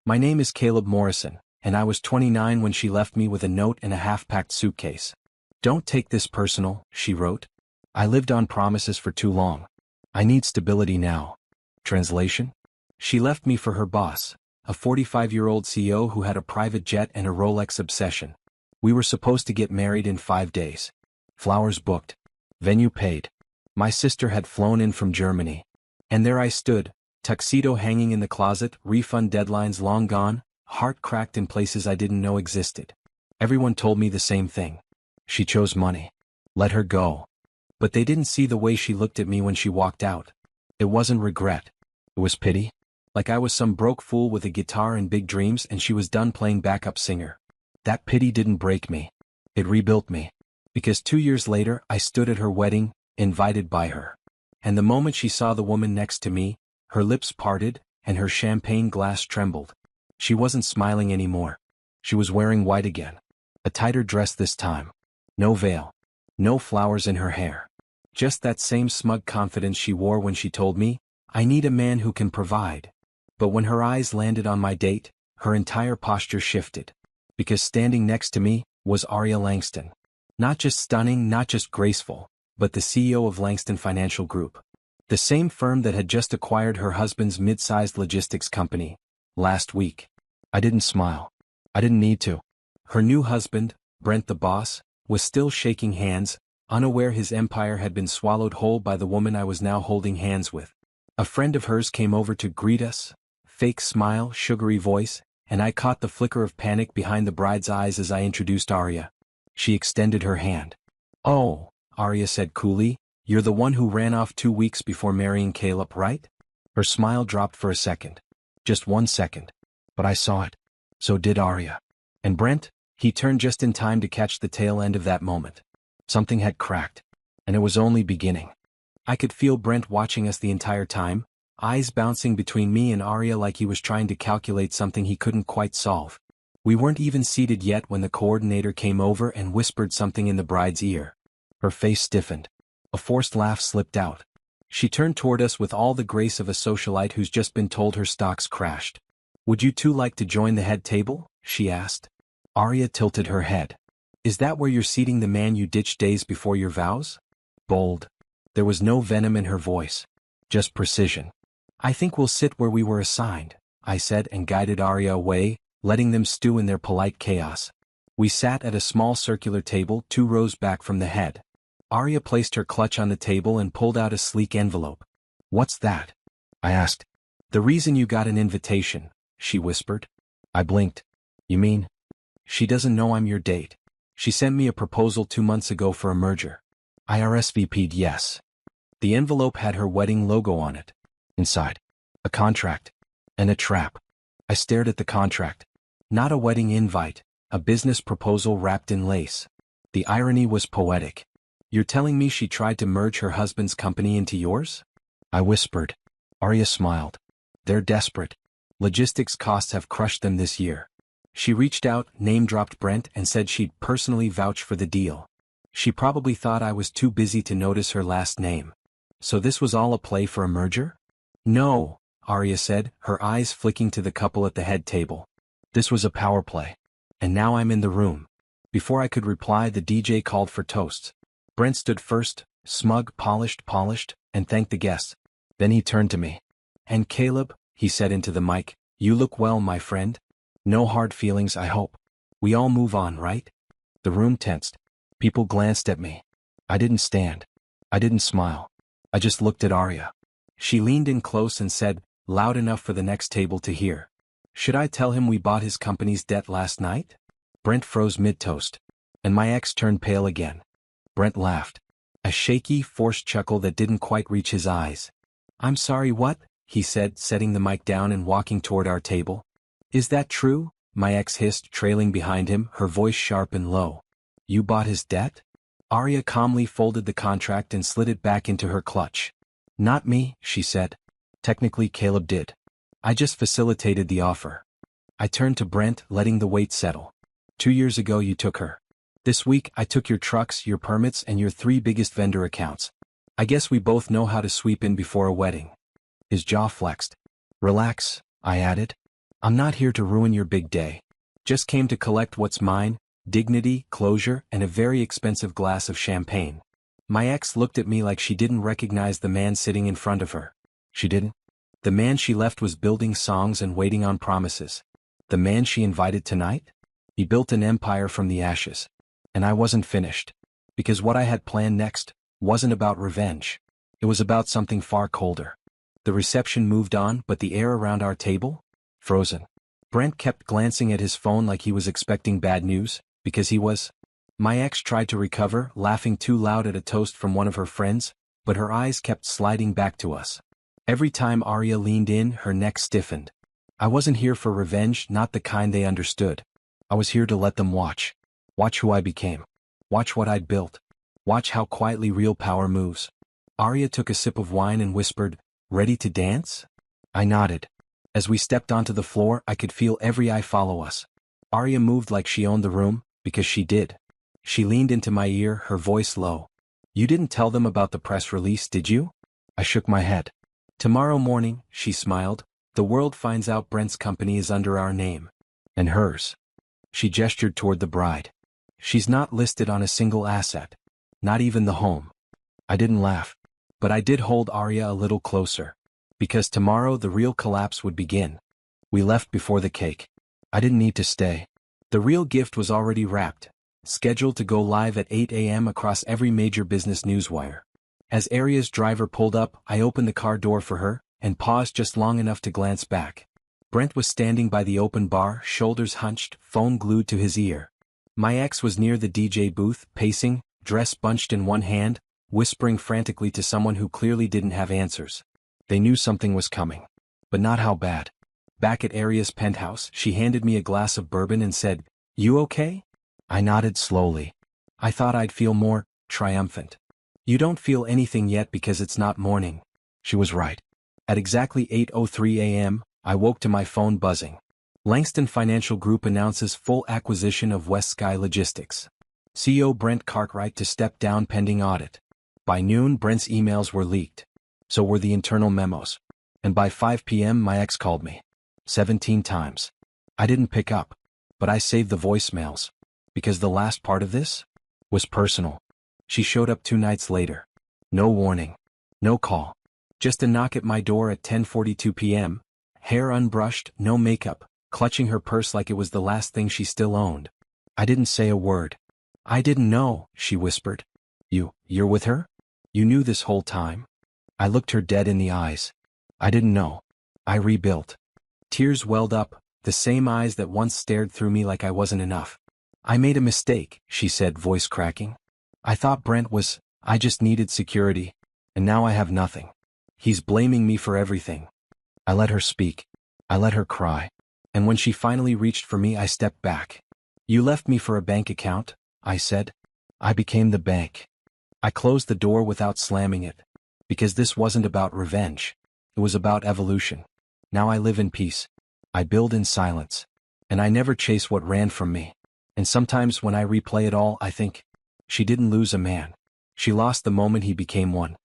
My name is Caleb Morrison, and I was 29 when she left me with a note in a half-packed suitcase. Don't take this personal, she wrote. I lived on promises for too long. I need stability now. Translation? She left me for her boss, a 45-year-old CEO who had a private jet and a Rolex obsession. We were supposed to get married in 5 days. Flowers booked. Venue paid. My sister had flown in from Germany. And there I stood, tuxedo hanging in the closet, refund deadlines long gone, heart cracked in places I didn't know existed. Everyone told me the same thing. She chose money. Let her go. But they didn't see the way she looked at me when she walked out. It wasn't regret. It was pity. Like I was some broke fool with a guitar and big dreams and she was done playing backup singer. That pity didn't break me. It rebuilt me. Because 2 years later I stood at her wedding, invited by her. And the moment she saw the woman next to me, her lips parted, and her champagne glass trembled. She wasn't smiling anymore. She was wearing white again. A tighter dress this time. No veil. No flowers in her hair. Just that same smug confidence she wore when she told me, I need a man who can provide. But when her eyes landed on my date, her entire posture shifted. Because standing next to me was Arya Langston. Not just stunning, not just graceful, but the CEO of Langston Financial Group. The same firm that had just acquired her husband's mid-sized logistics company. Last week. I didn't smile. I didn't need to. Her new husband, Brent the boss, was still shaking hands, unaware his empire had been swallowed whole by the woman I was now holding hands with. A friend of hers came over to greet us. Fake smile, sugary voice, and I caught the flicker of panic behind the bride's eyes as I introduced Arya. She extended her hand. Oh, Arya said coolly, you're the one who ran off 2 weeks before marrying Caleb, right? Her smile dropped for a second. Just 1 second. But I saw it. So did Arya. And Brent? He turned just in time to catch the tail end of that moment. Something had cracked. And it was only beginning. I could feel Brent watching us the entire time, eyes bouncing between me and Arya like he was trying to calculate something he couldn't quite solve. We weren't even seated yet when the coordinator came over and whispered something in the bride's ear. Her face stiffened. A forced laugh slipped out. She turned toward us with all the grace of a socialite who's just been told her stocks crashed. Would you two like to join the head table? She asked. Arya tilted her head. Is that where you're seating the man you ditched days before your vows? Bold. There was no venom in her voice. Just precision. I think we'll sit where we were assigned, I said and guided Arya away, letting them stew in their polite chaos. We sat at a small circular table 2 rows back from the head. Arya placed her clutch on the table and pulled out a sleek envelope. What's that? I asked. The reason you got an invitation, she whispered. I blinked. You mean? She doesn't know I'm your date. She sent me a proposal 2 months ago for a merger. I RSVP'd yes. The envelope had her wedding logo on it. Inside, a contract. And a trap. I stared at the contract. Not a wedding invite, a business proposal wrapped in lace. The irony was poetic. You're telling me she tried to merge her husband's company into yours? I whispered. Arya smiled. They're desperate. Logistics costs have crushed them this year. She reached out, name-dropped Brent, and said she'd personally vouch for the deal. She probably thought I was too busy to notice her last name. So this was all a play for a merger? No, Arya said, her eyes flicking to the couple at the head table. This was a power play. And now I'm in the room. Before I could reply, the DJ called for toasts. Brent stood first, smug, polished, and thanked the guests. Then he turned to me. And Caleb, he said into the mic, you look well, my friend. No hard feelings, I hope. We all move on, right? The room tensed. People glanced at me. I didn't stand. I didn't smile. I just looked at Arya. She leaned in close and said, loud enough for the next table to hear. Should I tell him we bought his company's debt last night? Brent froze mid-toast. And my ex turned pale again. Brent laughed. A shaky, forced chuckle that didn't quite reach his eyes. I'm sorry, what? He said, setting the mic down and walking toward our table. Is that true? My ex hissed, trailing behind him, her voice sharp and low. You bought his debt? Arya calmly folded the contract and slid it back into her clutch. Not me, she said. Technically Caleb did. I just facilitated the offer. I turned to Brent, letting the weight settle. 2 years ago you took her. This week I took your trucks, your permits, and your 3 biggest vendor accounts. I guess we both know how to sweep in before a wedding. His jaw flexed. Relax, I added. I'm not here to ruin your big day. Just came to collect what's mine, dignity, closure, and a very expensive glass of champagne. My ex looked at me like she didn't recognize the man sitting in front of her. She didn't. The man she left was building songs and waiting on promises. The man she invited tonight? He built an empire from the ashes. And I wasn't finished. Because what I had planned next wasn't about revenge. It was about something far colder. The reception moved on, but the air around our table? Frozen. Brent kept glancing at his phone like he was expecting bad news, because he was. My ex tried to recover, laughing too loud at a toast from one of her friends, but her eyes kept sliding back to us. Every time Arya leaned in, her neck stiffened. I wasn't here for revenge, not the kind they understood. I was here to let them watch. Watch who I became. Watch what I'd built. Watch how quietly real power moves. Arya took a sip of wine and whispered, "Ready to dance?" I nodded. As we stepped onto the floor, I could feel every eye follow us. Arya moved like she owned the room, because she did. She leaned into my ear, her voice low. "You didn't tell them about the press release, did you?" I shook my head. "Tomorrow morning," she smiled, "the world finds out Brent's company is under our name. And hers." She gestured toward the bride. "She's not listed on a single asset. Not even the home." I didn't laugh. But I did hold Arya a little closer. Because tomorrow the real collapse would begin. We left before the cake. I didn't need to stay. The real gift was already wrapped, scheduled to go live at 8 a.m. across every major business newswire. As Arya's driver pulled up, I opened the car door for her, and paused just long enough to glance back. Brent was standing by the open bar, shoulders hunched, phone glued to his ear. My ex was near the DJ booth, pacing, dress bunched in one hand, whispering frantically to someone who clearly didn't have answers. They knew something was coming. But not how bad. Back at Arya's penthouse, she handed me a glass of bourbon and said, "You okay?" I nodded slowly. I thought I'd feel more triumphant. "You don't feel anything yet because it's not morning." She was right. At exactly 8:03 a.m., I woke to my phone buzzing. Langston Financial Group announces full acquisition of West Sky Logistics. CEO Brent Cartwright to step down pending audit. By noon, Brent's emails were leaked. So were the internal memos. And by 5 p.m. my ex called me. 17 times. I didn't pick up. But I saved the voicemails. Because the last part of this was personal. She showed up 2 nights later. No warning. No call. Just a knock at my door at 10:42 p.m., hair unbrushed, no makeup, clutching her purse like it was the last thing she still owned. I didn't say a word. "I didn't know," she whispered. You're with her? You knew this whole time?" I looked her dead in the eyes. "I didn't know. I rebuilt." Tears welled up, the same eyes that once stared through me like I wasn't enough. "I made a mistake," she said, voice cracking. "I thought Brent was, I just needed security. And now I have nothing. He's blaming me for everything." I let her speak. I let her cry. And when she finally reached for me, I stepped back. "You left me for a bank account," I said. "I became the bank." I closed the door without slamming it. Because this wasn't about revenge. It was about evolution. Now I live in peace. I build in silence. And I never chase what ran from me. And sometimes when I replay it all, I think, she didn't lose a man. She lost the moment he became one.